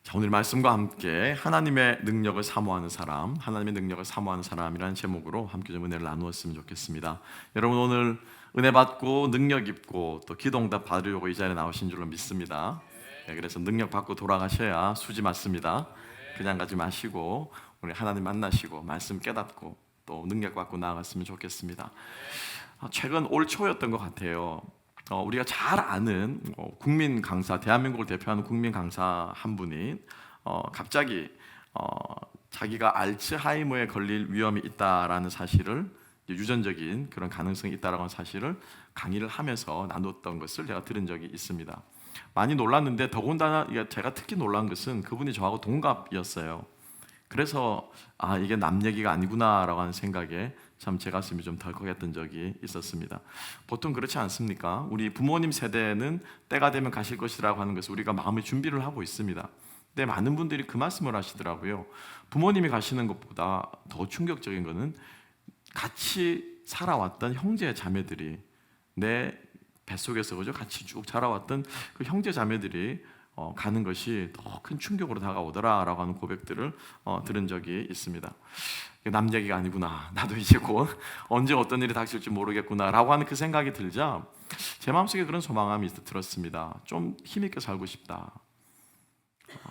자, 오늘 말씀과 함께 하나님의 능력을 사모하는 사람, 하나님의 능력을 사모하는 사람이라는 제목으로 함께 좀 은혜를 나누었으면 좋겠습니다. 여러분 오늘 은혜 받고 능력 입고 또 기도응답 받으려고 이 자리에 나오신 줄로 믿습니다. 그래서 능력 받고 돌아가셔야 수지 맞습니다. 그냥 가지 마시고 우리 하나님 만나시고 말씀 깨닫고 또 능력 받고 나아갔으면 좋겠습니다. 최근 올 초였던 것 같아요. 우리가 잘 아는 국민 강사, 대한민국을 대표하는 국민 강사 한 분이 갑자기 자기가 알츠하이머에 걸릴 위험이 있다라는 사실을, 유전적인 그런 가능성이 있다라는 사실을 강의를 하면서 나눴던 것을 제가 들은 적이 있습니다. 많이 놀랐는데 더군다나 제가 특히 놀란 것은 그분이 저하고 동갑이었어요. 그래서 이게 남 얘기가 아니구나라고 하는 생각에 참 제 가슴이 좀 덜컥했던 적이 있었습니다. 보통 그렇지 않습니까? 우리 부모님 세대는 때가 되면 가실 것이라고 하는 것을 우리가 마음의 준비를 하고 있습니다. 근데 많은 분들이 그 말씀을 하시더라고요. 부모님이 가시는 것보다 더 충격적인 것은 같이 살아왔던 형제 자매들이, 내 뱃속에서 그죠? 같이 쭉 자라왔던 그 형제 자매들이 가는 것이 더 큰 충격으로 다가오더라라고 하는 고백들을 들은 적이 있습니다. 남 얘기가 아니구나, 나도 이제 곧 언제 어떤 일이 닥칠지 모르겠구나라고 하는 그 생각이 들자 제 마음속에 그런 소망감이 들었습니다. 좀 힘있게 살고 싶다,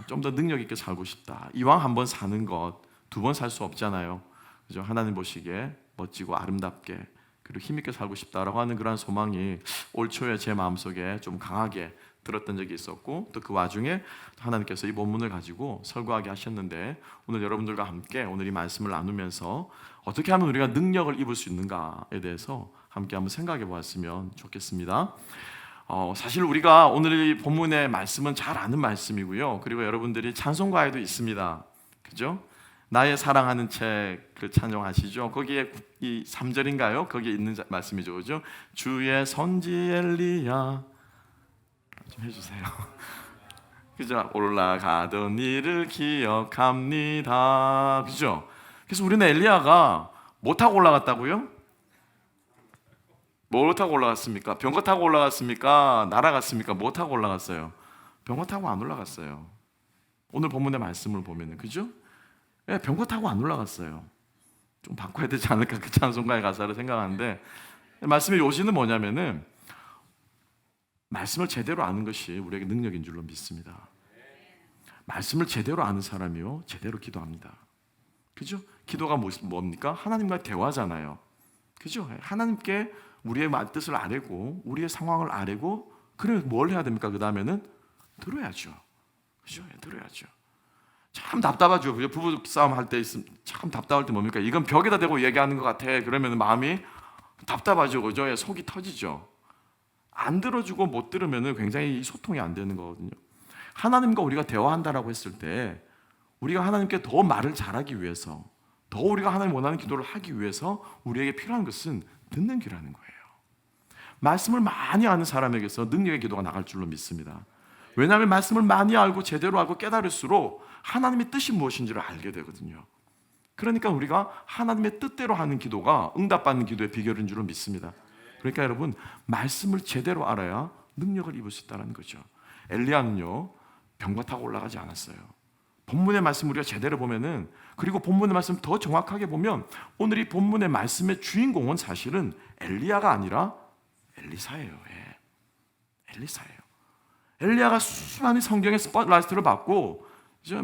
좀 더 능력 있게 살고 싶다. 이왕 한번 사는 것 두 번 살 수 없잖아요, 그죠? 하나님 보시기에 멋지고 아름답게 그리고 힘있게 살고 싶다라고 하는 그런 소망이 올 초에 제 마음속에 좀 강하게 들었던 적이 있었고, 또 그 와중에 하나님께서 이 본문을 가지고 설교하게 하셨는데, 오늘 여러분들과 함께 오늘 이 말씀을 나누면서 어떻게 하면 우리가 능력을 입을 수 있는가에 대해서 함께 한번 생각해 보았으면 좋겠습니다. 사실 우리가 오늘 이 본문의 말씀은 잘 아는 말씀이고요, 그리고 여러분들이 찬송가에도 있습니다, 그죠? 나의 사랑하는 책, 그 찬송하시죠? 거기에 이 3절인가요? 거기에 있는 말씀이죠, 그죠? 주의 선지 엘리야 좀 해주세요. 그죠? 올라가던 일을 기억합니다, 그죠? 그래서 우리는 엘리야가 뭐 타고 올라갔다고요? 뭐 타고 올라갔습니까? 병거 타고 올라갔습니까? 날아갔습니까? 뭐 타고 올라갔어요? 병거 타고 안 올라갔어요. 오늘 본문의 말씀을 보면은, 그죠? 병거 타고 안 올라갔어요. 좀 바꿔야 되지 않을까, 그 찬송가의 가사를 생각하는데, 말씀의 요지는 뭐냐면은 말씀을 제대로 아는 것이 우리에게 능력인 줄로 믿습니다. 말씀을 제대로 아는 사람이요 제대로 기도합니다, 그죠? 기도가 뭡니까? 하나님과 대화잖아요, 그죠? 하나님께 우리의 뜻을 아뢰고 우리의 상황을 아뢰고, 그러면 뭘 해야 됩니까? 그 다음에는 들어야죠, 그죠? 들어야죠. 참 답답하죠, 그죠? 부부 싸움 할 때 있으면 참 답답할 때 뭡니까? 이건 벽에다 대고 얘기하는 것 같아. 그러면 마음이 답답하죠, 그죠? 속이 터지죠. 안 들어주고 못 들으면 굉장히 소통이 안 되는 거거든요. 하나님과 우리가 대화한다라고 했을 때 우리가 하나님께 더 말을 잘하기 위해서, 더 우리가 하나님 원하는 기도를 하기 위해서 우리에게 필요한 것은 듣는 귀라는 거예요. 말씀을 많이 아는 사람에게서 능력의 기도가 나갈 줄로 믿습니다. 왜냐하면 말씀을 많이 알고 제대로 알고 깨달을수록 하나님의 뜻이 무엇인지를 알게 되거든요. 그러니까 우리가 하나님의 뜻대로 하는 기도가 응답받는 기도의 비결인 줄로 믿습니다. 그러니까 여러분, 말씀을 제대로 알아야 능력을 입을 수 있다는 거죠. 엘리야는요 병거 타고 올라가지 않았어요. 본문의 말씀 우리가 제대로 보면은, 그리고 본문의 말씀 더 정확하게 보면 오늘 이 본문의 말씀의 주인공은 사실은 엘리야가 아니라 엘리사예요. 엘리사예요. 엘리야가 수많은 성경의 스포트라이트를 받고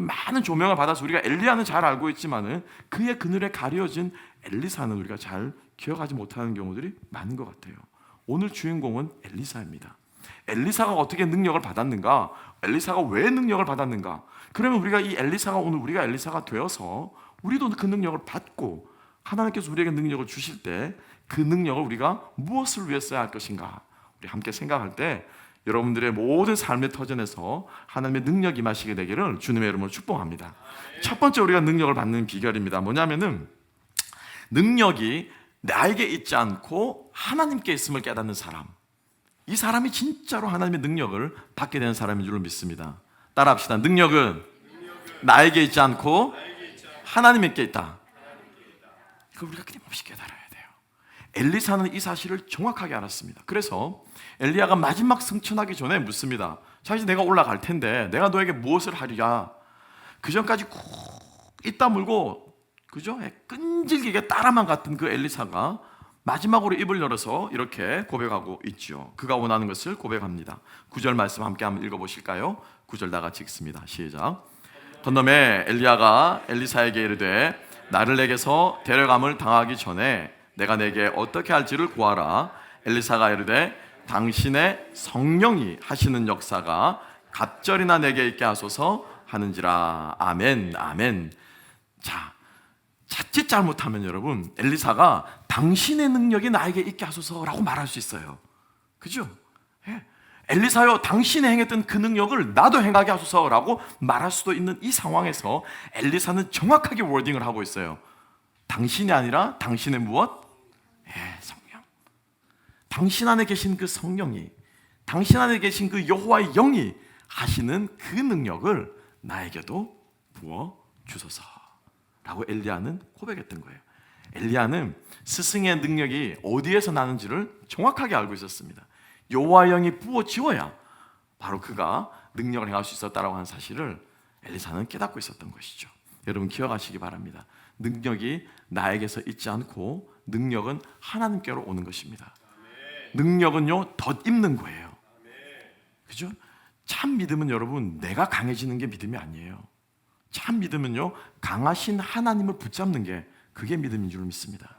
많은 조명을 받아서 우리가 엘리야는 잘 알고 있지만은 그의 그늘에 가려진 엘리사는 우리가 잘 기억하지 못하는 경우들이 많은 것 같아요. 오늘 주인공은 엘리사입니다. 엘리사가 어떻게 능력을 받았는가? 엘리사가 왜 능력을 받았는가? 그러면 우리가 이 엘리사가, 오늘 우리가 엘리사가 되어서 우리도 그 능력을 받고 하나님께서 우리에게 능력을 주실 때 그 능력을 우리가 무엇을 위해 써야 할 것인가? 우리 함께 생각할 때 여러분들의 모든 삶의 터전에서 하나님의 능력이 임하시게 되기를 주님의 이름으로 축복합니다. 첫 번째 우리가 능력을 받는 비결입니다. 뭐냐면은 능력이 나에게 있지 않고 하나님께 있음을 깨닫는 사람, 이 사람이 진짜로 하나님의 능력을 받게 되는 사람인 줄로 믿습니다. 따라합시다. 능력은 나에게 있지 않고 하나님께 있다. 이걸 우리가 끊임없이 깨달아야 돼요. 엘리사는 이 사실을 정확하게 알았습니다. 그래서 엘리야가 마지막 승천하기 전에 묻습니다. 자, 이제 내가 올라갈 텐데 내가 너에게 무엇을 하리야? 그 전까지 꾹 입 다물고 그죠? 끈질기게 따라만 갔던 그 엘리사가 마지막으로 입을 열어서 이렇게 고백하고 있죠. 그가 원하는 것을 고백합니다. 9절 말씀 함께 한번 읽어보실까요? 9절 다 같이 읽습니다. 시작. 건너매 엘리야가 엘리사에게 이르되 나를 내게서 데려감을 당하기 전에 내가 내게 어떻게 할지를 구하라. 엘리사가 이르되 당신의 성령이 하시는 역사가 갑절이나 내게 있게 하소서 하는지라. 아멘 아멘. 자, 자칫 잘못하면 여러분 엘리사가 당신의 능력이 나에게 있게 하소서라고 말할 수 있어요. 그죠? 예. 엘리사요 당신이 행했던 그 능력을 나도 행하게 하소서라고 말할 수도 있는 이 상황에서 엘리사는 정확하게 워딩을 하고 있어요. 당신이 아니라 당신의 무엇? 예, 성령. 당신 안에 계신 그 성령이, 당신 안에 계신 그 여호와의 영이 하시는 그 능력을 나에게도 부어 주소서 라고 엘리야는 고백했던 거예요. 엘리야는 스승의 능력이 어디에서 나는지를 정확하게 알고 있었습니다. 여호와의 영이 부어지어야 바로 그가 능력을 행할 수 있었다라고 하는 사실을 엘리사는 깨닫고 있었던 것이죠. 여러분 기억하시기 바랍니다. 능력이 나에게서 있지 않고 능력은 하나님께로 오는 것입니다. 능력은요 덧입는 거예요. 그죠? 참 믿음은 여러분 내가 강해지는 게 믿음이 아니에요. 참 믿음은요 강하신 하나님을 붙잡는 게 그게 믿음인 줄 믿습니다.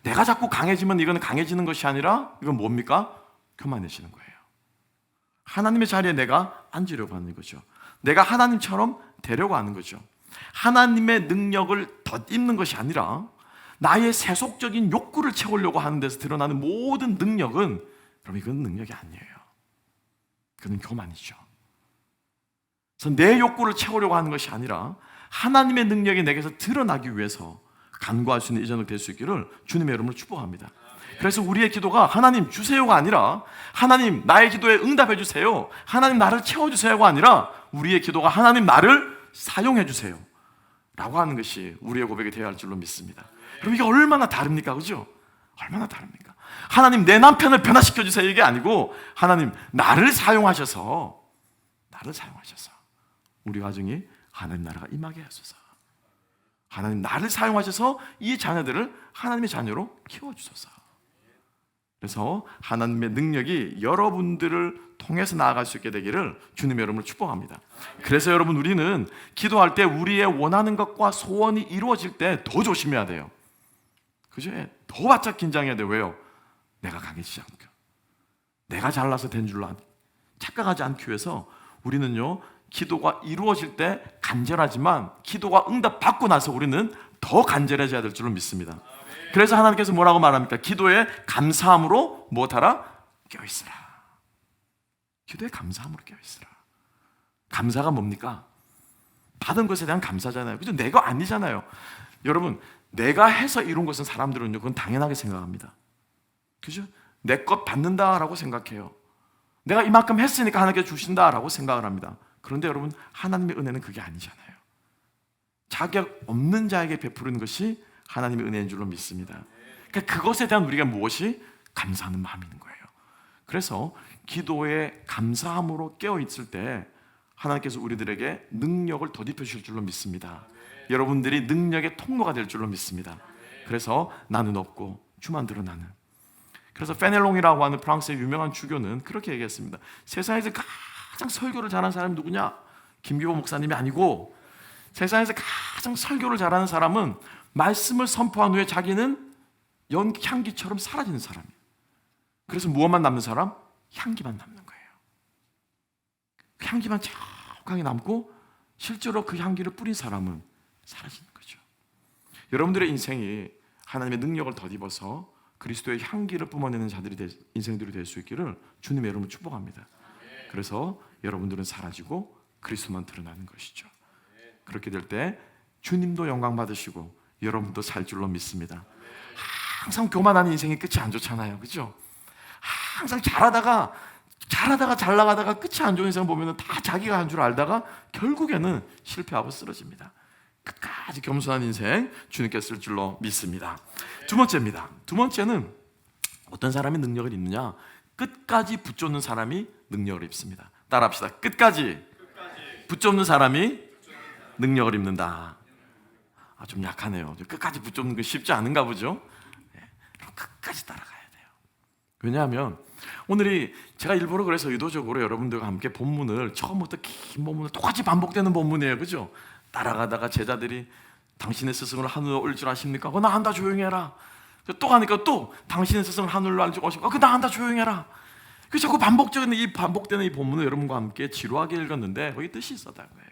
내가 자꾸 강해지면 이건 강해지는 것이 아니라 이건 뭡니까? 교만해지는 거예요. 하나님의 자리에 내가 앉으려고 하는 거죠. 내가 하나님처럼 되려고 하는 거죠. 하나님의 능력을 덧입는 것이 아니라 나의 세속적인 욕구를 채우려고 하는 데서 드러나는 모든 능력은 그럼 이건 능력이 아니에요. 그건 교만이죠. 그래서 내 욕구를 채우려고 하는 것이 아니라 하나님의 능력이 내게서 드러나기 위해서 간구할 수 있는 이 저녁 될 수 있기를 주님의 이름으로 축복합니다. 그래서 우리의 기도가 하나님 주세요가 아니라 하나님 나의 기도에 응답해 주세요, 하나님 나를 채워주세요가 아니라 우리의 기도가 하나님 나를 사용해 주세요 라고 하는 것이 우리의 고백이 되어야 할 줄로 믿습니다. 그럼 이게 얼마나 다릅니까? 그죠? 얼마나 다릅니까? 하나님 내 남편을 변화시켜 주세요 이게 아니고 하나님 나를 사용하셔서 우리 가정이 하나님 나라가 임하게 하소서. 하나님 나를 사용하셔서 이 자녀들을 하나님의 자녀로 키워주소서. 그래서 하나님의 능력이 여러분들을 통해서 나아갈 수 있게 되기를 주님의 이름으로 축복합니다. 그래서 여러분 우리는 기도할 때 우리의 원하는 것과 소원이 이루어질 때 더 조심해야 돼요. 그죠? 더 바짝 긴장해야 돼요. 왜요? 내가 강해지지 않고 내가 잘나서 된 줄로 착각하지 않기 위해서 우리는요 기도가 이루어질 때 간절하지만 기도가 응답받고 나서 우리는 더 간절해져야 될 줄로 믿습니다. 그래서 하나님께서 뭐라고 말합니까? 기도에 감사함으로 무엇하라? 깨어있으라. 기도에 감사함으로 깨어있으라. 감사가 뭡니까? 받은 것에 대한 감사잖아요. 그죠? 내가 아니잖아요. 여러분 내가 해서 이룬 것은 사람들은요 그건 당연하게 생각합니다. 그죠? 내 것 받는다라고 생각해요. 내가 이만큼 했으니까 하나님께 주신다라고 생각을 합니다. 그런데 여러분 하나님의 은혜는 그게 아니잖아요. 자격 없는 자에게 베푸는 것이 하나님의 은혜인 줄로 믿습니다. 그러니까 그것에 대한 우리가 무엇이 감사하는 마음이 있는 거예요. 그래서 기도에 감사함으로 깨어있을 때 하나님께서 우리들에게 능력을 덧입혀 주실 줄로 믿습니다. 여러분들이 능력의 통로가 될 줄로 믿습니다. 그래서 나는 없고 주만 들어 나는. 그래서 페넬롱이라고 하는 프랑스의 유명한 주교는 그렇게 얘기했습니다. 세상에서 가장 설교를 잘하는 사람이 누구냐? 김기호 목사님이 아니고 세상에서 가장 설교를 잘하는 사람은 말씀을 선포한 후에 자기는 향기처럼 사라지는 사람이에요. 그래서 무엇만 남는 사람? 향기만 남는 거예요. 그 향기만 촉하게 남고 실제로 그 향기를 뿌린 사람은 사라지는 거죠. 여러분들의 인생이 하나님의 능력을 덧입어서 그리스도의 향기를 뿜어내는 인생들이 될 수 있기를 주님의 이름으로 축복합니다. 그래서 여러분들은 사라지고 그리스도만 드러나는 것이죠. 그렇게 될 때 주님도 영광 받으시고 여러분도 살 줄로 믿습니다. 항상 교만한 인생이 끝이 안 좋잖아요. 그죠? 항상 잘하다가 잘 나가다가 끝이 안 좋은 인생 보면 다 자기가 한 줄 알다가 결국에는 실패하고 쓰러집니다. 끝까지 겸손한 인생 주님께 쓸 줄로 믿습니다. 두 번째입니다. 두 번째는 어떤 사람이 능력을 입느냐? 끝까지 붙잡는 사람이 능력을 입습니다. 따라합시다. 끝까지 붙잡는 사람이 능력을 입는다. 좀 약하네요. 끝까지 붙잡는 게 쉽지 않은가 보죠. 끝까지 따라가야 돼요. 왜냐하면 오늘이 제가 일부러 그래서 의도적으로 여러분들과 함께 본문을 처음부터 긴 본문을 똑같이 반복되는 본문이에요. 그죠? 따라가다가 제자들이 당신의 스승을 하늘로 올 줄 아십니까? 나 한다 조용히 해라. 또 가니까 또 당신의 스승을 하늘로 알 줄 아십니까? 나 한다 조용히 해라. 그 자꾸 반복되는 이 본문을 여러분과 함께 지루하게 읽었는데 거기 뜻이 있었다는 거예요.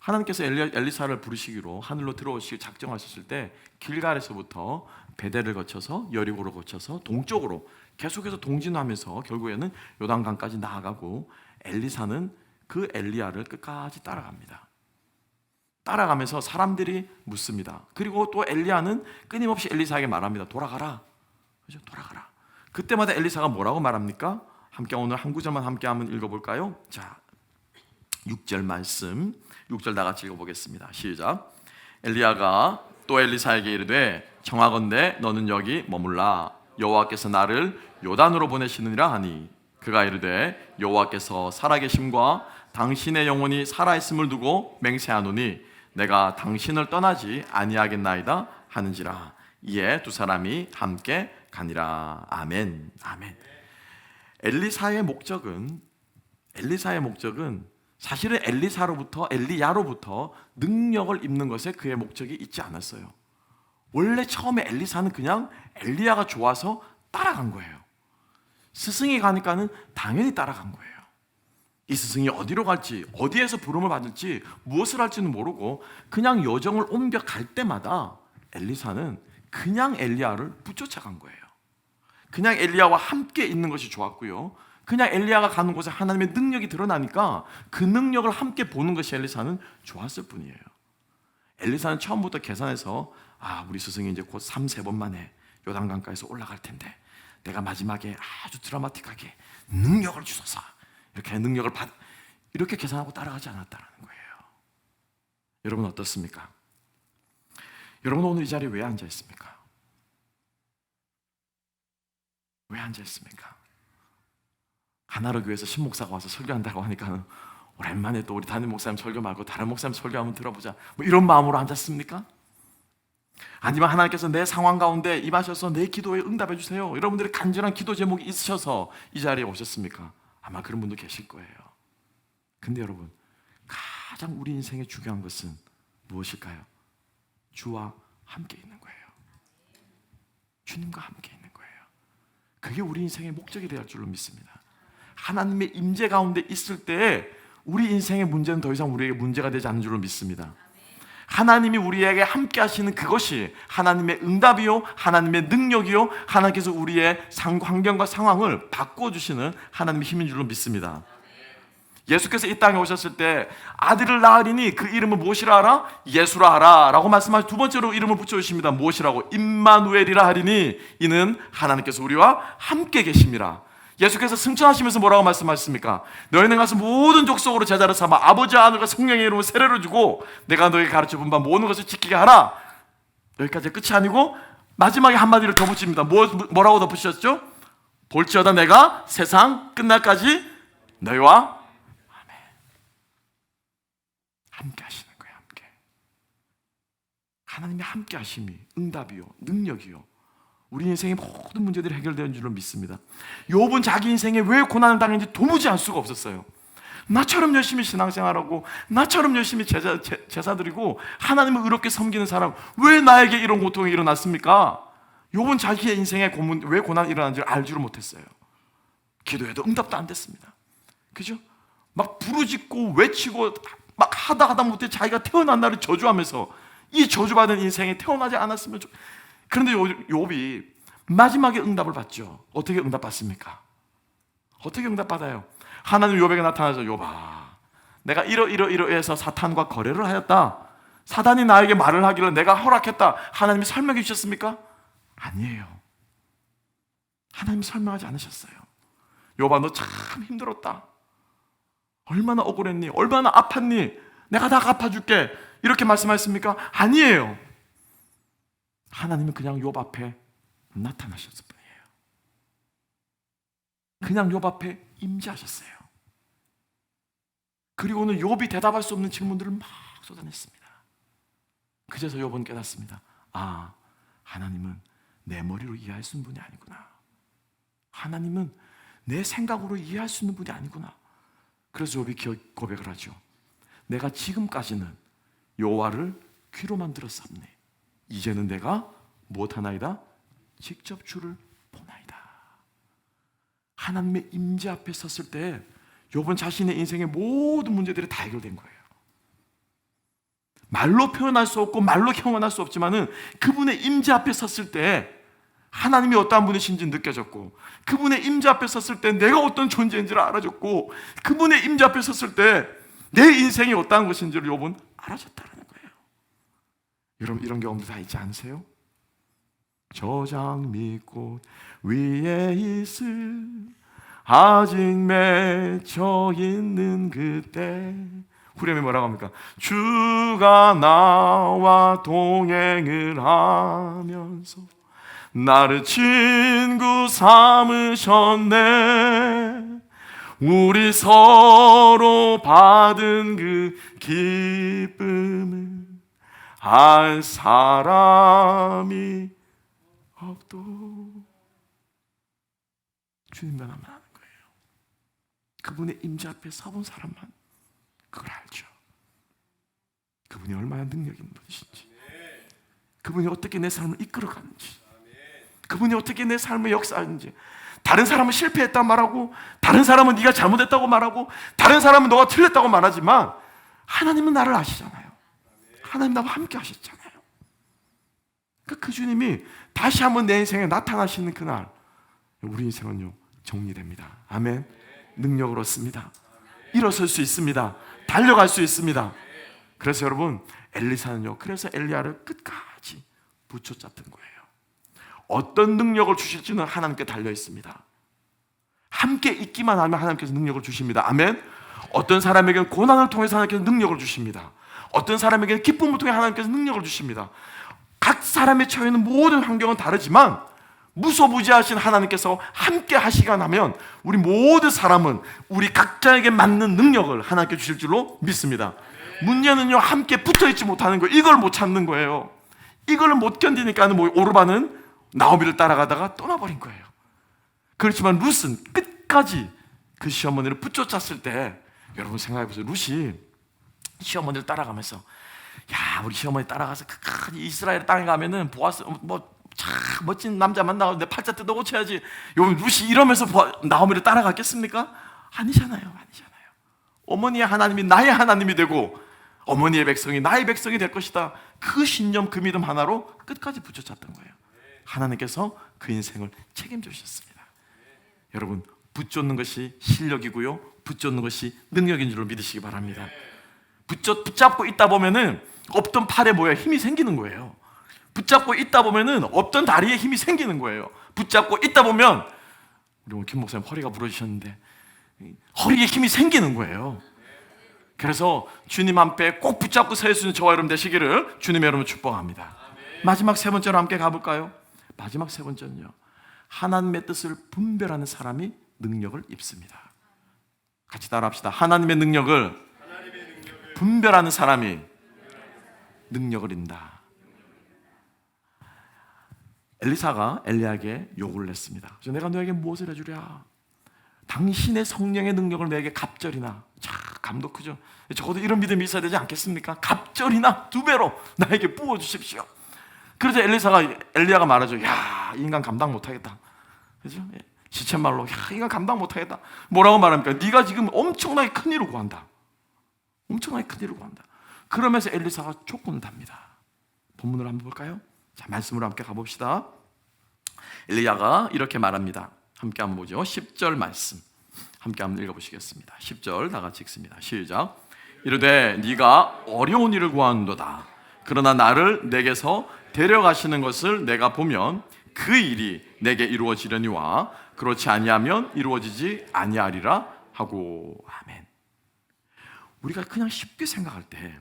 하나님께서 엘리사를 부르시기로 하늘로 들어오시기 작정하셨을 때 길갈에서부터 베델을 거쳐서 여리고를 거쳐서 동쪽으로 계속해서 동진하면서 결국에는 요단강까지 나아가고 엘리사는 그 엘리야를 끝까지 따라갑니다. 따라가면서 사람들이 묻습니다. 그리고 또 엘리야는 끊임없이 엘리사에게 말합니다. 돌아가라. 그죠? 돌아가라. 그때마다 엘리사가 뭐라고 말합니까? 함께 오늘 한 구절만 함께 한번 읽어볼까요? 자, 6절 말씀 6절 다 같이 읽어보겠습니다. 시작. 엘리야가 또 엘리사에게 이르되 청하건대 너는 여기 머물라. 여호와께서 나를 요단으로 보내시느니라 하니 그가 이르되 여호와께서 살아계심과 당신의 영혼이 살아있음을 두고 맹세하노니 내가 당신을 떠나지 아니하겠나이다 하는지라. 이에 두 사람이 함께 가니라. 아멘. 아멘. 엘리사의 목적은 사실은 엘리야로부터 능력을 입는 것에 그의 목적이 있지 않았어요. 원래 처음에 엘리사는 그냥 엘리야가 좋아서 따라간 거예요. 스승이 가니까는 당연히 따라간 거예요. 이 스승이 어디로 갈지, 어디에서 부름을 받을지, 무엇을 할지는 모르고 그냥 여정을 옮겨갈 때마다 엘리사는 그냥 엘리야를 붙여차간 거예요. 그냥 엘리야와 함께 있는 것이 좋았고요. 그냥 엘리야가 가는 곳에 하나님의 능력이 드러나니까 그 능력을 함께 보는 것이 엘리사는 좋았을 뿐이에요. 엘리사는 처음부터 계산해서 우리 스승이 이제 곧 3-4번 만에 요단강가에서 올라갈 텐데 내가 마지막에 아주 드라마틱하게 능력을 주소서 이렇게 계산하고 따라가지 않았다는 거예요. 여러분 어떻습니까? 여러분 오늘 이 자리에 왜 앉아 있습니까? 왜 앉아 있습니까? 하나로 교회에서 신목사가 와서 설교한다고 하니까 오랜만에 또 우리 담임 목사님 설교 말고 다른 목사님 설교 한번 들어보자 이런 마음으로 앉았습니까? 아니면 하나님께서 내 상황 가운데 임하셔서 내 기도에 응답해 주세요 여러분들의 간절한 기도 제목이 있으셔서 이 자리에 오셨습니까? 아마 그런 분도 계실 거예요. 근데 여러분 가장 우리 인생에 중요한 것은 무엇일까요? 주와 함께 있는 거예요. 주님과 함께 있는 거예요. 그게 우리 인생의 목적이 되어야 할 줄로 믿습니다. 하나님의 임재 가운데 있을 때 우리 인생의 문제는 더 이상 우리에게 문제가 되지 않는 줄로 믿습니다. 하나님이 우리에게 함께 하시는 그것이 하나님의 응답이요 하나님의 능력이요 하나님께서 우리의 환경과 상황을 바꿔주시는 하나님의 힘인 줄로 믿습니다. 예수께서 이 땅에 오셨을 때 아들을 낳으리니 그 이름은 무엇이라 하라? 예수라 하라 라고 말씀하시고 두 번째로 이름을 붙여주십니다. 무엇이라고? 임마누엘이라 하리니 이는 하나님께서 우리와 함께 계심이라. 예수께서 승천하시면서 뭐라고 말씀하셨습니까? 너희는 가서 모든 족속으로 제자를 삼아 아버지와 아들과 성령의 이름으로 세례를 주고 내가 너희에게 가르쳐본 바 모든 것을 지키게 하라. 여기까지 끝이 아니고 마지막에 한마디를 더 붙입니다. 뭐라고 덧붙이셨죠? 볼지어다 내가 세상 끝날까지 너희와 함께 하시는 거예요. 함께. 하나님의 함께 하심이 응답이요 능력이요 우리 인생의 모든 문제들이 해결되는 줄로 믿습니다. 욥은 자기 인생에 왜 고난을 당했는지 도무지 알 수가 없었어요. 나처럼 열심히 신앙생활하고 나처럼 열심히 제사 드리고 하나님을 의롭게 섬기는 사람 왜 나에게 이런 고통이 일어났습니까? 욥은 자기의 인생에 왜 고난이 일어났는지 알지를 못했어요. 기도해도 응답도 안 됐습니다. 그죠? 막 부르짖고 외치고 막 하다 못해 자기가 태어난 날을 저주하면서 이 저주받은 인생에 태어나지 않았으면 그런데 욥이 마지막에 응답을 받죠. 어떻게 응답받습니까? 어떻게 응답받아요? 하나님 욥에게 나타나서 욥아 내가 이러해서 사탄과 거래를 하였다. 사단이 나에게 말을 하기를 내가 허락했다. 하나님이 설명해 주셨습니까? 아니에요. 하나님이 설명하지 않으셨어요. 욥아 너 참 힘들었다. 얼마나 억울했니? 얼마나 아팠니? 내가 다 갚아줄게. 이렇게 말씀하셨습니까? 아니에요. 하나님은 그냥 욥 앞에 나타나셨을 뿐이에요. 그냥 욥 앞에 임재하셨어요. 그리고는 욥이 대답할 수 없는 질문들을 막 쏟아냈습니다. 그제서 욥은 깨닫습니다. 아, 하나님은 내 머리로 이해할 수 있는 분이 아니구나. 하나님은 내 생각으로 이해할 수 있는 분이 아니구나. 그래서 욥이 고백을 하죠. 내가 지금까지는 여호와를 귀로만 들었사오니 이제는 내가 무엇하나이다? 직접 주를 보나이다. 하나님의 임재 앞에 섰을 때 욥은 자신의 인생의 모든 문제들이 다 해결된 거예요. 말로 표현할 수 없고 말로 경험할 수 없지만은 그분의 임재 앞에 섰을 때 하나님이 어떠한 분이신지 느껴졌고, 그분의 임재 앞에 섰을 때 내가 어떤 존재인지를 알아줬고, 그분의 임재 앞에 섰을 때 내 인생이 어떠한 것인지를 욥은 알아줬다는 거예요. 여러분, 이런 경험도 다 있지 않으세요? 저 장미꽃 위에 있을 아직 맺혀 있는 그때, 후렴이 뭐라고 합니까? 주가 나와 동행을 하면서 나를 친구 삼으셨네. 우리 서로 받은 그 기쁨을 알 사람이 없도. 주님만 하면 아는 거예요. 그분의 임재 앞에 서본 사람만 그걸 알죠. 그분이 얼마나 능력 있는 분이신지, 그분이 어떻게 내 삶을 이끌어가는지, 그분이 어떻게 내 삶을 역사하는지. 다른 사람은 실패했다고 말하고, 다른 사람은 네가 잘못했다고 말하고, 다른 사람은 너가 틀렸다고 말하지만 하나님은 나를 아시잖아요. 하나님 나와 함께 하셨잖아요. 그 주님이 다시 한번 내 인생에 나타나시는 그날, 우리 인생은요 정리됩니다. 아멘. 능력을 얻습니다. 일어설 수 있습니다. 달려갈 수 있습니다. 그래서 여러분, 엘리사는요, 그래서 엘리야를 끝까지 붙여잡던 거예요. 어떤 능력을 주실지는 하나님께 달려 있습니다. 함께 있기만 하면 하나님께서 능력을 주십니다. 아멘. 어떤 사람에게는 고난을 통해서 하나님께서 능력을 주십니다. 어떤 사람에게는 기쁨을 통해 하나님께서 능력을 주십니다. 각 사람의 처해 있는 모든 환경은 다르지만 무소부지하신 하나님께서 함께 하시가 나면 우리 모든 사람은 우리 각자에게 맞는 능력을 하나님께 주실 줄로 믿습니다. 문제는요, 함께 붙어있지 못하는 거예요. 이걸 못 찾는 거예요. 이걸 못 견디니까 오르반은 나오미를 따라가다가 떠나버린 거예요. 그렇지만 룻은 끝까지 그 시어머니를 붙여찼을 때, 여러분 생각해보세요. 룻이 시어머니를 따라가면서, 야, 우리 시어머니 따라가서 큰 이스라엘 땅에 가면은 보아스 참 멋진 남자 만나고 내 팔자 뜯어 고쳐야지. 여러분, 룻이 이러면서 나오미를 따라갔겠습니까? 아니잖아요. 어머니의 하나님이 나의 하나님이 되고 어머니의 백성이 나의 백성이 될 것이다. 그 신념, 그 믿음 하나로 끝까지 붙여찼던 거예요. 하나님께서 그 인생을 책임져 주셨습니다. 여러분, 붙잡는 것이 실력이고요, 붙잡는 것이 능력인 줄로 믿으시기 바랍니다. 붙잡고 있다 보면은 없던 팔에 힘이 생기는 거예요. 붙잡고 있다 보면은 없던 다리에 힘이 생기는 거예요. 붙잡고 있다 보면, 우리 오늘 김 목사님 허리가 부러지셨는데 허리에 힘이 생기는 거예요. 그래서 주님 앞에 꼭 붙잡고 서 있는 저와 여러분 되시기를 주님의 여러분 축복합니다. 마지막 세 번째로 함께 가볼까요? 마지막 세 번째는요, 하나님의 뜻을 분별하는 사람이 능력을 입습니다. 같이 따라합시다. 하나님의 능력을 분별하는 사람이 능력을 입는다. 엘리사가 엘리야에게 요구를 했습니다. 내가 너에게 무엇을 해주랴? 당신의 성령의 능력을 내게 갑절이나. 자, 감도 크죠? 적어도 이런 믿음이 있어야 되지 않겠습니까? 갑절이나 2배로 나에게 부어주십시오. 그래서 엘리야가 말하죠. 야, 이 인간 감당 못하겠다. 그죠? 시쳇말로, 야, 이 인간 감당 못하겠다. 뭐라고 말합니까? 네가 지금 엄청나게 큰 일을 구한다. 엄청나게 큰 일을 구한다. 그러면서 엘리사가 조건을 답니다. 본문을 한번 볼까요? 자, 말씀으로 함께 가봅시다. 엘리야가 이렇게 말합니다. 함께 한번 보죠. 10절 말씀 함께 한번 읽어보시겠습니다. 10절 다 같이 읽습니다. 시작. 이르되 네가 어려운 일을 구하는도다. 그러나 나를 내게서 데려가시는 것을 내가 보면 그 일이 내게 이루어지려니와 그렇지 아니하면 이루어지지 아니하리라 하고. 아멘. 우리가 그냥 쉽게 생각할 때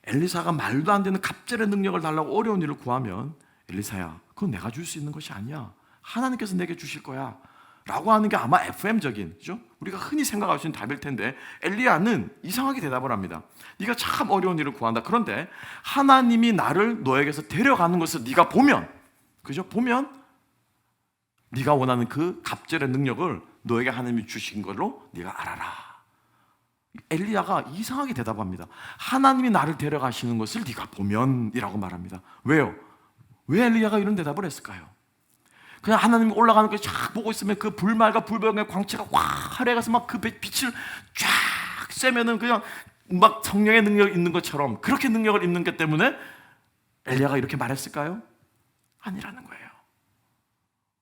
엘리사가 말도 안 되는 갑절의 능력을 달라고 어려운 일을 구하면, 엘리사야, 그건 내가 줄 수 있는 것이 아니야. 하나님께서 내게 주실 거야 라고 하는 게 아마 FM적인, 그죠? 우리가 흔히 생각할 수 있는 답일 텐데 엘리야는 이상하게 대답을 합니다. 네가 참 어려운 일을 구한다. 그런데 하나님이 나를 너에게서 데려가는 것을 네가 보면, 그죠? 보면 네가 원하는 그 갑절의 능력을 너에게 하나님이 주신 걸로 네가 알아라. 엘리야가 이상하게 대답합니다. 하나님이 나를 데려가시는 것을 네가 보면이라고 말합니다. 왜요? 왜 엘리야가 이런 대답을 했을까요? 그냥 하나님이 올라가는 걸 쫙 보고 있으면 그 불말과 불병의 광채가 확 하려가서 막 그 빛을 쫙 쐬면은 그냥 막 성령의 능력이 있는 것처럼 그렇게 능력을 입는 것 때문에 엘리야가 이렇게 말했을까요? 아니라는 거예요.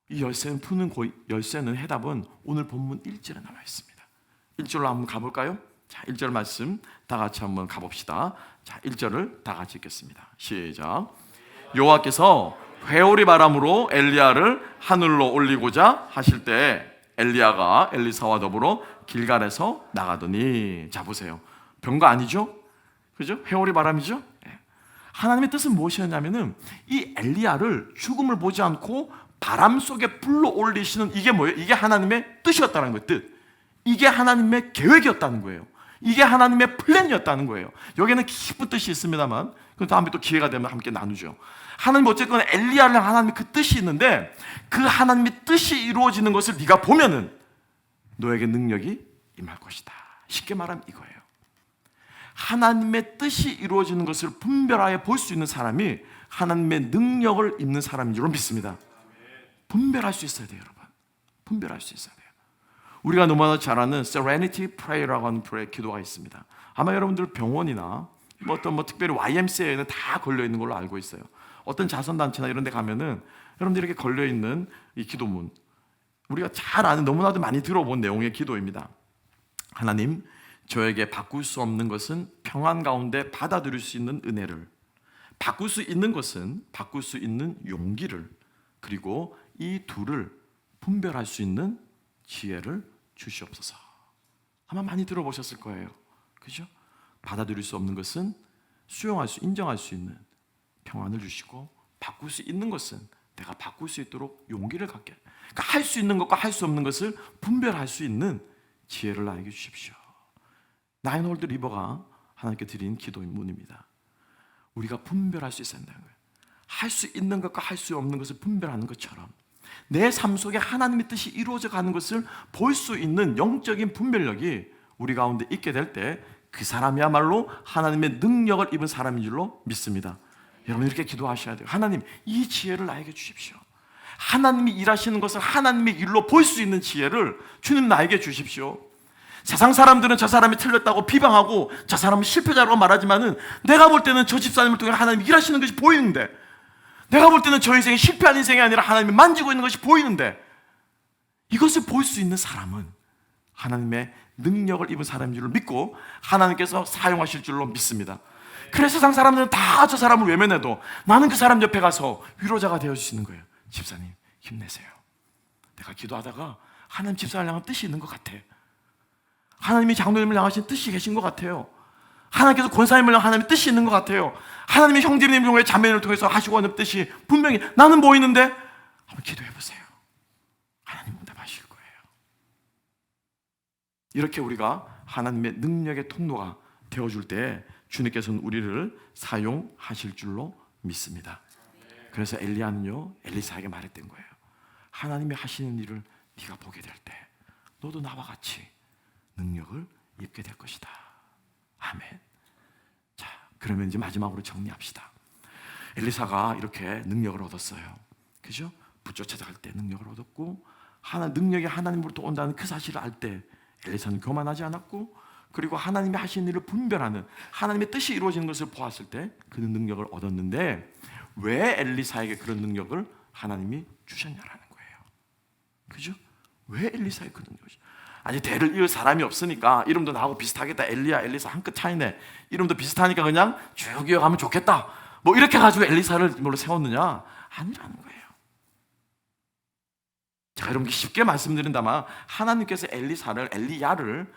이 열쇠는 푸는 열쇠는 해답은 오늘 본문 1절에 나와 있습니다. 1절로 한번 가볼까요? 자, 1절 말씀 다 같이 한번 가봅시다. 자, 1절을 다 같이 읽겠습니다. 시작. 여호와께서 회오리 바람으로 엘리야를 하늘로 올리고자 하실 때 엘리야가 엘리사와 더불어 길갈에서 나가더니, 자 보세요. 별거 아니죠? 그죠? 회오리 바람이죠? 하나님의 뜻은 무엇이었냐면은 이 엘리야를 죽음을 보지 않고 바람 속에 불러 올리시는 이게 뭐예요? 이게 하나님의 뜻이었다는 거예요. 뜻. 이게 하나님의 계획이었다는 거예요. 이게 하나님의 플랜이었다는 거예요. 여기는 깊은 뜻이 있습니다만 그 다음에 또 기회가 되면 함께 나누죠. 하나님 어쨌건 엘리야를 하나님의 그 뜻이 있는데 그 하나님의 뜻이 이루어지는 것을 네가 보면은 너에게 능력이 임할 것이다. 쉽게 말하면 이거예요. 하나님의 뜻이 이루어지는 것을 분별하여 볼 수 있는 사람이 하나님의 능력을 입는 사람인 줄로 믿습니다. 분별할 수 있어야 돼요, 여러분. 분별할 수 있어야 돼요. 우리가 너무나 잘 아는 Serenity Prayer라고 하는 기도가 있습니다. 아마 여러분들 병원이나 특별히 YMCA에는 다 걸려 있는 걸로 알고 있어요. 어떤 자선단체나 이런 데 가면은 여러분들 이렇게 걸려 있는 이 기도문, 우리가 잘 아는, 너무나도 많이 들어본 내용의 기도입니다. 하나님, 저에게 바꿀 수 없는 것은 평안 가운데 받아들일 수 있는 은혜를, 바꿀 수 있는 것은 바꿀 수 있는 용기를, 그리고 이 둘을 분별할 수 있는 지혜를 주시옵소서. 아마 많이 들어보셨을 거예요. 그죠? 받아들일 수 없는 것은 수용할 수, 인정할 수 있는 평안을 주시고, 바꿀 수 있는 것은 내가 바꿀 수 있도록 용기를 갖게, 그러니까 할 수 있는 것과 할 수 없는 것을 분별할 수 있는 지혜를 나에게 주십시오. 나인홀드 리버가 하나님께 드린 기도문입니다. 우리가 분별할 수 있어야 한다는 거예요. 할 수 있는 것과 할 수 없는 것을 분별하는 것처럼 내 삶 속에 하나님의 뜻이 이루어져 가는 것을 볼 수 있는 영적인 분별력이 우리 가운데 있게 될 때 그 사람이야말로 하나님의 능력을 입은 사람인 줄로 믿습니다. 여러분 이렇게 기도하셔야 돼요. 하나님, 이 지혜를 나에게 주십시오. 하나님이 일하시는 것을 하나님의 일로 볼 수 있는 지혜를 주님 나에게 주십시오. 세상 사람들은 저 사람이 틀렸다고 비방하고 저 사람은 실패자라고 말하지만은 내가 볼 때는 저 집사님을 통해 하나님이 일하시는 것이 보이는데, 내가 볼 때는 저 인생이 실패한 인생이 아니라 하나님이 만지고 있는 것이 보이는데, 이것을 볼 수 있는 사람은 하나님의 능력을 입은 사람인 줄로 믿고 하나님께서 사용하실 줄로 믿습니다. 그래서 세상 사람들은 다 저 사람을 외면해도 나는 그 사람 옆에 가서 위로자가 되어주시는 거예요. 집사님 힘내세요. 내가 기도하다가 하나님 집사를 향한 뜻이 있는 것 같아. 하나님이 장로님을 향하신 뜻이 계신 것 같아요. 하나님께서 권사님을 향한 하나님의 뜻이 있는 것 같아요. 하나님이 형제님을 통해 자매를 통해서 하시고 하는 뜻이 분명히 나는 보이는데 한번 기도해보세요. 하나님 응답하실 거예요. 이렇게 우리가 하나님의 능력의 통로가 되어줄 때 주님께서는 우리를 사용하실 줄로 믿습니다. 그래서 엘리야는요, 엘리사에게 말했던 거예요. 하나님이 하시는 일을 네가 보게 될 때 너도 나와 같이 능력을 입게 될 것이다. 아멘. 자, 그러면 이제 마지막으로 정리합시다. 엘리사가 이렇게 능력을 얻었어요. 그죠? 붙여 찾아갈 때 능력을 얻었고, 능력이 하나님으로부터 온다는 그 사실을 알 때 엘리사는 교만하지 않았고, 그리고 하나님이 하시는 일을 분별하는 하나님의 뜻이 이루어지는 것을 보았을 때 그는 능력을 얻었는데, 왜 엘리사에게 그런 능력을 하나님이 주셨냐라는 거예요. 그죠? 왜 엘리사에게 그 능력을? 아니, 대를 이을 사람이 없으니까 이름도 나하고 비슷하겠다. 엘리야, 엘리사 한 끗 차이네. 이름도 비슷하니까 그냥 쭉 이어가면 좋겠다. 뭐 이렇게 가지고 엘리사를 뭘로 세웠느냐? 아니라는 거예요. 자, 여러분 쉽게 말씀드린다면 하나님께서 엘리야를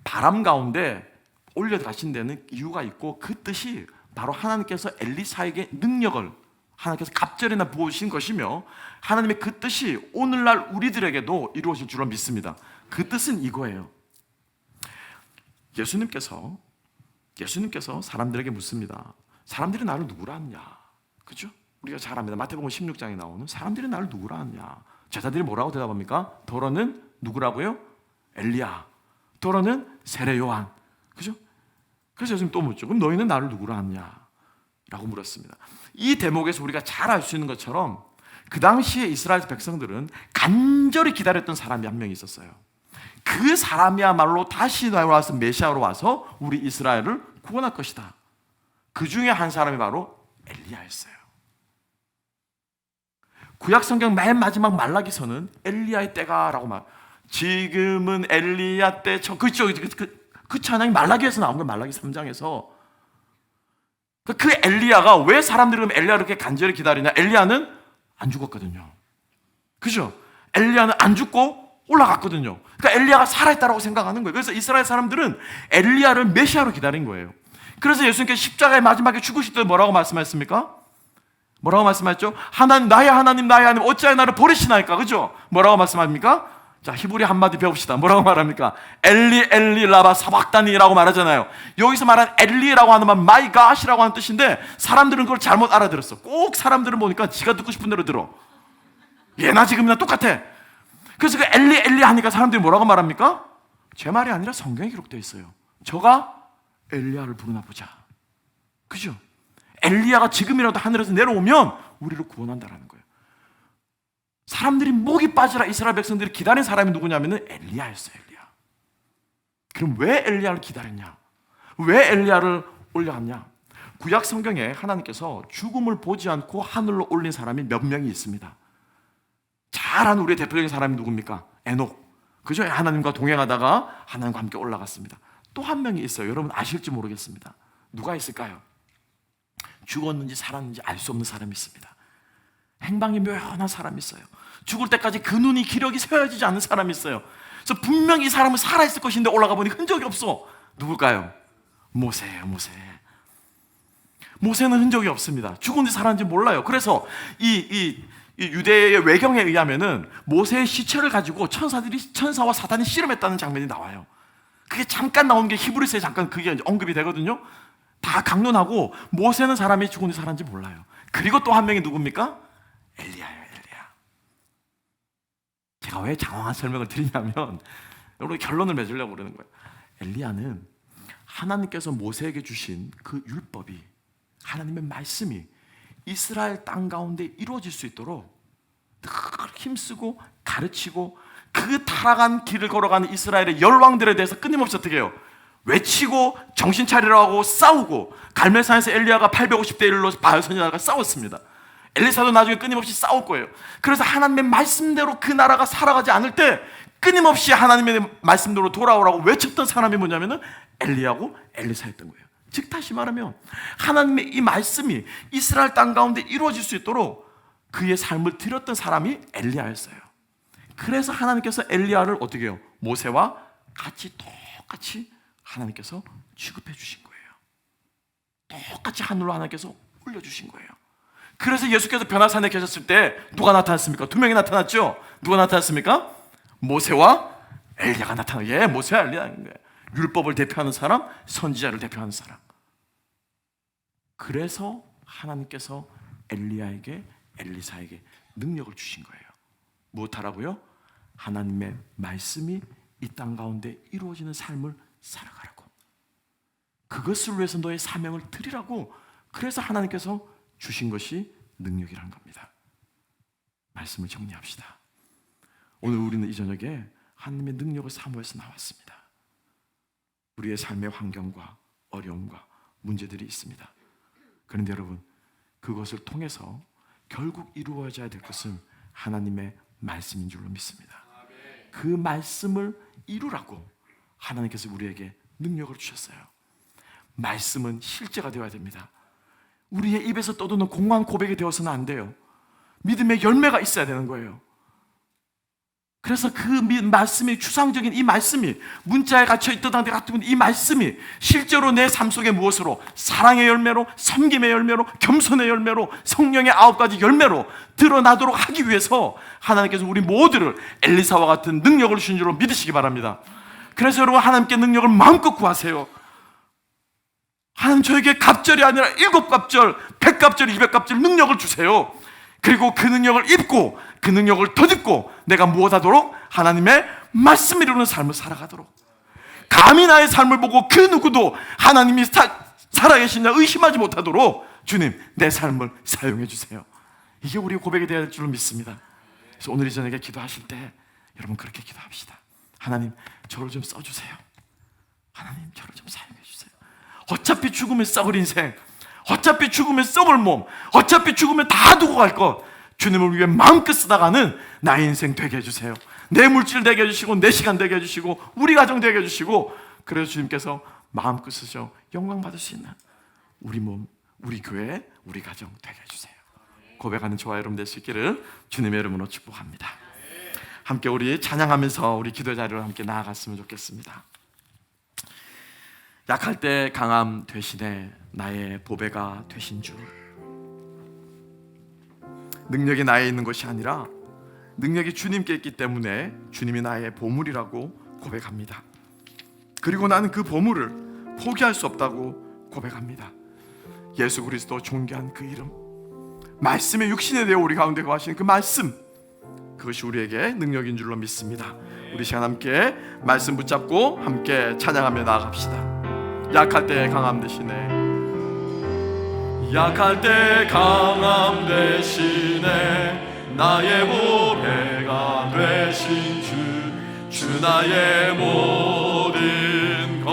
바람 가운데 올려가신 데는 이유가 있고, 그 뜻이 바로 하나님께서 엘리사에게 능력을 하나님께서 갑절이나 부어주신 것이며 하나님의 그 뜻이 오늘날 우리들에게도 이루어질 줄로 믿습니다. 그 뜻은 이거예요. 예수님께서 사람들에게 묻습니다. 사람들이 나를 누구라 하느냐? 그죠? 우리가 잘 압니다. 마태복음 16장에 나오는 사람들이 나를 누구라 하느냐? 제자들이 뭐라고 대답합니까? 더러는 누구라고요? 엘리야. 더러는 세례 요한. 그죠? 그래서 예수님 또 묻죠. 그럼 너희는 나를 누구라 하느냐? 라고 물었습니다. 이 대목에서 우리가 잘 알 수 있는 것처럼 그 당시에 이스라엘 백성들은 간절히 기다렸던 사람이 한 명 있었어요. 그 사람이야말로 다시 나와서 메시아로 와서 우리 이스라엘을 구원할 것이다. 그 중에 한 사람이 바로 엘리야였어요. 구약 성경 맨 마지막 말라기서는 엘리야의 때가라고 말. 지금은 엘리야 때 그 찬양이 말라기에서 나온 거예요. 말라기 3장에서. 그 엘리야가 왜 사람들이 엘리야를 그렇게 간절히 기다리냐? 엘리야는 안 죽었거든요. 그죠? 엘리야는 안 죽고 올라갔거든요. 그러니까 엘리야가 살아있다라고 생각하는 거예요. 그래서 이스라엘 사람들은 엘리야를 메시아로 기다린 거예요. 그래서 예수님께서 십자가의 마지막에 죽으실 때 뭐라고 말씀하셨습니까? 뭐라고 말씀하셨죠? 하나님, 나의 하나님, 나의 하나님, 어찌하여 나를 버리시나이까? 그죠? 뭐라고 말씀합니까? 자, 히브리 한마디 배웁시다. 뭐라고 말합니까? 엘리 엘리 라바 사박다니라고 말하잖아요. 여기서 말한 엘리라고 하는 말 마이 갓이라고 하는 뜻인데 사람들은 그걸 잘못 알아들었어. 꼭 사람들은 보니까 지가 듣고 싶은 대로 들어. 예나 지금이나 똑같아. 그래서 그 엘리 엘리 하니까 사람들이 뭐라고 말합니까? 제 말이 아니라 성경에 기록되어 있어요. 저가 엘리야를 부르나 보자. 그죠? 엘리야가 지금이라도 하늘에서 내려오면 우리를 구원한다라는 거예요. 사람들이 목이 빠지라 이스라엘 백성들이 기다린 사람이 누구냐면은 엘리야였어요. 엘리야. 그럼 왜 엘리야를 기다렸냐? 왜 엘리야를 올려왔냐? 구약 성경에 하나님께서 죽음을 보지 않고 하늘로 올린 사람이 몇 명이 있습니다. 잘 아는 우리의 대표적인 사람이 누굽니까? 에녹. 그죠? 하나님과 동행하다가 하나님과 함께 올라갔습니다. 또 한 명이 있어요. 여러분 아실지 모르겠습니다. 누가 있을까요? 죽었는지 살았는지 알 수 없는 사람이 있습니다. 행방이 묘연한 사람이 있어요. 죽을 때까지 그 눈이 기력이 세워지지 않는 사람이 있어요. 그래서 분명히 이 사람은 살아있을 것인데 올라가 보니 흔적이 없어. 누굴까요? 모세예요. 모세는 흔적이 없습니다. 죽은지 살았는지 몰라요. 그래서 이 유대의 외경에 의하면은 모세의 시체를 가지고 천사와 사단이 씨름했다는 장면이 나와요. 그게 잠깐 나오는 게 히브리서에 잠깐 그게 언급이 되거든요. 다 강론하고 모세는 사람이 죽은지 살았는지 몰라요. 그리고 또 한 명이 누굽니까? 엘리야예요. 엘리야. 제가 왜 장황한 설명을 드리냐면 여러분 결론을 맺으려고 그러는 거예요. 엘리야는 하나님께서 모세에게 주신 그 율법이 하나님의 말씀이 이스라엘 땅 가운데 이루어질 수 있도록 늘 힘쓰고 가르치고 그 타락한 길을 걸어가는 이스라엘의 열왕들에 대해서 끊임없이 어떻게 해요? 외치고 정신 차리라고 싸우고 갈멜산에서 엘리야가 850대 1로 바알 선지자가 싸웠습니다. 엘리사도 나중에 끊임없이 싸울 거예요. 그래서 하나님의 말씀대로 그 나라가 살아가지 않을 때 끊임없이 하나님의 말씀대로 돌아오라고 외쳤던 사람이 뭐냐면은 엘리야고 엘리사였던 거예요. 즉 다시 말하면 하나님의 이 말씀이 이스라엘 땅 가운데 이루어질 수 있도록 그의 삶을 드렸던 사람이 엘리야였어요. 그래서 하나님께서 엘리야를 어떻게 해요? 모세와 같이 똑같이 하나님께서 취급해 주신 거예요. 똑같이 하늘로 하나님께서 올려주신 거예요. 그래서 예수께서 변화산에 계셨을 때 누가 나타났습니까? 두 명이 나타났죠? 누가 나타났습니까? 모세와 엘리야가 나타나요. 예, 모세와 엘리야인 거예요. 율법을 대표하는 사람, 선지자를 대표하는 사람. 그래서 하나님께서 엘리야에게 엘리사에게 능력을 주신 거예요. 무엇하라고요? 하나님의 말씀이 이 땅 가운데 이루어지는 삶을 살아가라고. 그것을 위해서 너의 사명을 드리라고. 그래서 하나님께서 주신 것이 능력이라는 겁니다. 말씀을 정리합시다. 오늘 우리는 이 저녁에 하나님의 능력을 사모해서 나왔습니다. 우리의 삶의 환경과 어려움과 문제들이 있습니다. 그런데 여러분, 그것을 통해서 결국 이루어져야 될 것은 하나님의 말씀인 줄로 믿습니다. 그 말씀을 이루라고 하나님께서 우리에게 능력을 주셨어요. 말씀은 실제가 되어야 됩니다. 우리의 입에서 떠도는 공허한 고백이 되어서는 안 돼요. 믿음의 열매가 있어야 되는 거예요. 그래서 그 말씀이, 추상적인 이 말씀이, 문자에 갇혀있던 데 같은 이 말씀이 실제로 내 삶 속에 무엇으로? 사랑의 열매로, 섬김의 열매로, 겸손의 열매로, 성령의 9가지 열매로 드러나도록 하기 위해서 하나님께서 우리 모두를 엘리사와 같은 능력을 주신 줄로 믿으시기 바랍니다. 그래서 여러분, 하나님께 능력을 마음껏 구하세요. 하나님, 저에게 갑절이 아니라 7갑절, 100갑절, 200갑절 능력을 주세요. 그리고 그 능력을 입고, 그 능력을 덧입고 내가 무엇하도록? 하나님의 말씀 이루는 삶을 살아가도록. 감히 나의 삶을 보고 그 누구도 하나님이 살아계시냐 의심하지 못하도록 주님, 내 삶을 사용해 주세요. 이게 우리 고백이 되어야 될 줄로 믿습니다. 그래서 오늘 이 저녁에 기도하실 때 여러분, 그렇게 기도합시다. 하나님, 저를 좀 써주세요. 하나님, 저를 좀 사용해 주세요. 어차피 죽으면 썩을 인생, 어차피 죽으면 썩을 몸, 어차피 죽으면 다 두고 갈 것, 주님을 위해 마음껏 쓰다가는 나의 인생 되게 해주세요. 내 물질 되게 해주시고, 내 시간 되게 해주시고, 우리 가정 되게 해주시고, 그래서 주님께서 마음껏 쓰셔 영광 받을 수 있는 우리 몸, 우리 교회, 우리 가정 되게 해주세요. 고백하는 저와 여러분 될 수 있기를 주님의 이름으로 축복합니다. 함께 우리 찬양하면서 우리 기도 자리로 함께 나아갔으면 좋겠습니다. 약할 때 강함 되시네, 나의 보배가 되신 줄. 능력이 나에 있는 것이 아니라 능력이 주님께 있기 때문에 주님이 나의 보물이라고 고백합니다. 그리고 나는 그 보물을 포기할 수 없다고 고백합니다. 예수 그리스도 존귀한 그 이름, 말씀의 육신에 되어 우리 가운데 거하시는 그 말씀, 그것이 우리에게 능력인 줄로 믿습니다. 우리 시간 함께 말씀 붙잡고 함께 찬양하며 나아갑시다. 약할 때 강함 되시네, 약할 때 강함 되시네, 나의 보배가 되신 주 나의 모든 것,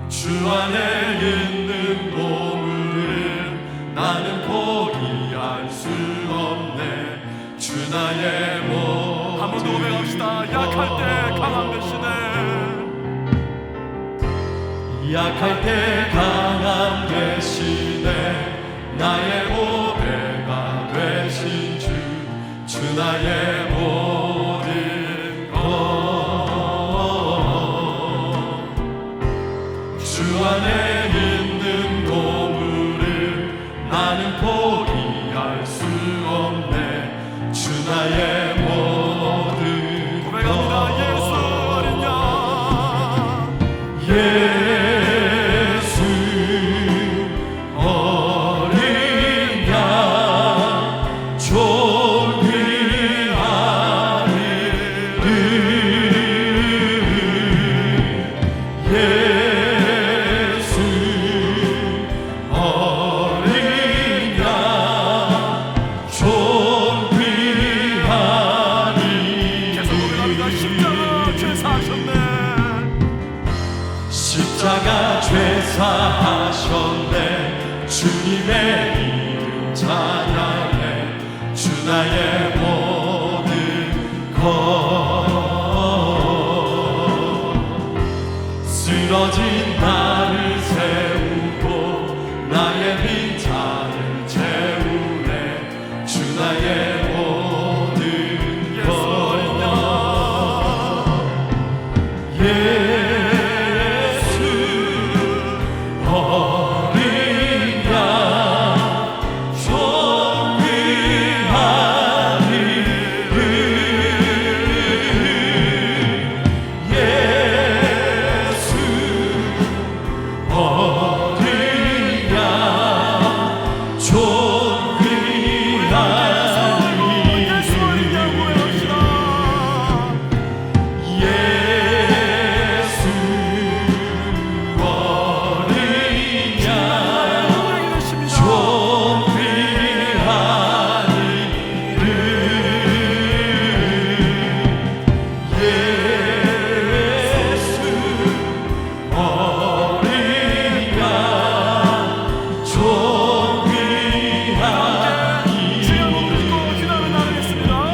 주 안에 있는 보물은 나는 포기할 수 없네, 주 나의 모든. 한 번 더 고백합시다. 약할 때 강함 되시네, 약할 때 강함 되시네, 나의 보배가 되신 주 나의 모든 것, 주 안에 있는 보물을 나는 포기할 수 없네, 주 나의 모든 고백합니다. 예수 어린 양, 십자가 죄사하셨네, 주님의 이름 찬양해, 주 나의 모든 것.